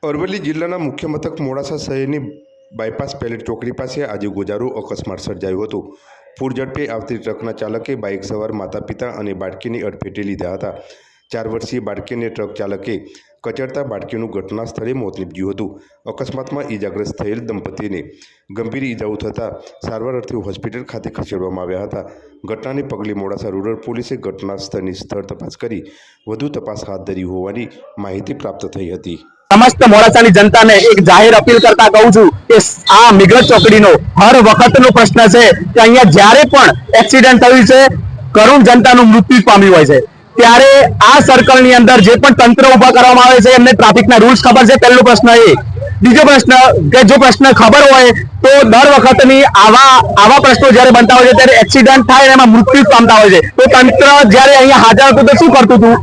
અરવલ્લી જિલ્લાના મુખ્ય મથક મોડાસા શહેરની બાયપાસ પેલેટ ચોકડી પાસે આજે ગોજારું અકસ્માત સર્જાયું હતું। પૂર ઝડપે આવતી ટ્રકના ચાલકે બાઇક સવાર માતા પિતા અને બાળકીની અડફેટે લીધા હતા। 4 વર્ષીય બાળકીને ટ્રક ચાલકે કચડતા બાળકીનું ઘટના સ્થળે મોત નીપજ્યું હતું। અકસ્માતમાં ઇજાગ્રસ્ત થયેલ દંપતીને ગંભીર ઇજાઓ થતાં સારવાર અર્થે હોસ્પિટલ ખાતે ખસેડવામાં આવ્યા હતા। ઘટનાને પગલે મોડાસા રૂરલ પોલીસે ઘટના સ્થળની સ્થળ તપાસ કરી વધુ તપાસ હાથ ધરી હોવાની માહિતી પ્રાપ્ત થઈ હતી। समस्त मोडासानी जनता ने एक जाहिर अपील करता कहूं छूं के आ मेघरज चौकड़ीनो हर वखतनो प्रश्न छे के अहींया ज्यारे पण एक्सिडेंट थयुं छे करुण जनतानुं मृत्यु पाम्युं होय छे त्यारे आ सर्कलनी अंदर जे पण तंत्र उभा करवामां आवे छे एमने ट्राफिकना रूल्स खबर छे। पहेलो प्रश्न ए। बीजो प्रश्न के जो प्रश्न खबर होय तो दर वखतनी आवा प्रश्नो ज्यारे बनता होय छे त्यारे एक्सिडेंट थाय एमां मृत्यु पामता होय छे तो तंत्र ज्यारे अहींया हाजर हतुं तो शुं करतुं हतुं?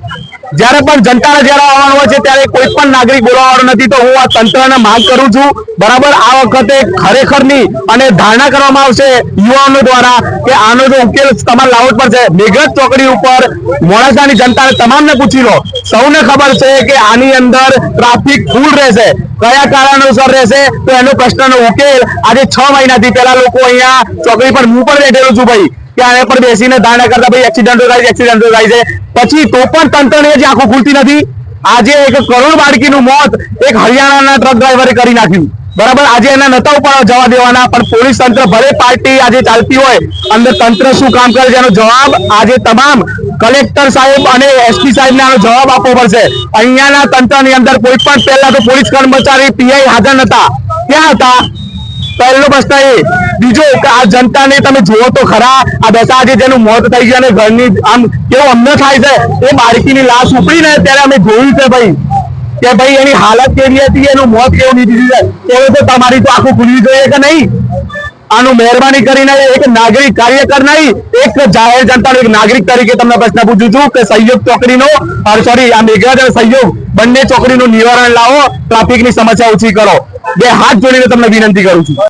જ્યારે પણ જનતાને જ્યારે આવવાનું હોય છે ત્યારે કોઈ પણ નાગરિક બોલાવવાનો નથી તો હું આ તંત્રને માંગ કરું છું બરાબર આ વખતે ખરેખરની અને ધારણા કરવામાં આવશે યુવાનો દ્વારા કે આનો જો ઉકેલ તમારે લાવવો પડશે। મેઘરજ ચોકડી ઉપર મોડાસાની જનતાને તમામને પૂછી લો સૌને ખબર છે કે આની અંદર ટ્રાફિક ફૂલ રહેશે કયા કારણોસર રહેશે તો એનો પ્રશ્નનો ઉકેલ આજે 6 મહિનાથી પહેલા લોકો અહીંયા ચોકડી પર હું પણ બેઠેલો છું ભાઈ કે આને પર બેસીને ધારણા કરતા ભાઈ एक्सिडेंटो થાય છે પછી તો પણ તંત્રને જે આંખો ખુલતી નથી। આજે એક કરોડ બાળકીનું મોત એક હરિયાણાના ટ્રક ડ્રાઈવરે કરી નાખ્યું બરાબર। આજે એના નતા ઉપર જવા દેવાના પણ પોલીસ તંત્ર ભલે પાર્ટી આજે ચાલતી હોય અંદર તંત્ર શું કામ કરે છે એનો જવાબ આજે તમામ કલેક્ટર સાહેબ અને એસપી સાહેબને આનો જવાબ આપવો પડશે। અહીંયાના તંત્રની અંદર કોઈ પણ પહેલા તો પોલીસ કર્મચારી પીઆઈ હાજર નતા ક્યાં હતા? पहलो प्रश्न ए। बीजो आ जनता ने तमे जुओ तो खरा आ दशा जे जेनु मौत थई गया ने घरनी आम केवो अમને થાય છે એ બાળકીની લાશ ઉપડી ને ત્યારે અમે જોયું છે ભાઈ કે ભાई એની હાલત કેવી હતી એનું મોત કેવું નીકળી છે એ તો તમારી તો આખું ખુલવી જોઈએ કે નહીં? આનું મહેરબાની કરીને એક નાગરિક કાર્યકર નહીં એક જાહેર जनता एक नागरिक तरीके તમને પ્રશ્ન પૂછું છું કે સહયોગ ચોકડીનો સોરી આ મેઘરજ અને સહયોગ બંને ચોકડીનું નિવારણ લાવો ટ્રાફિકની સમસ્યા ઓછી કરો। બે હાથ જોડીને તમને વિનંતી કરું છું।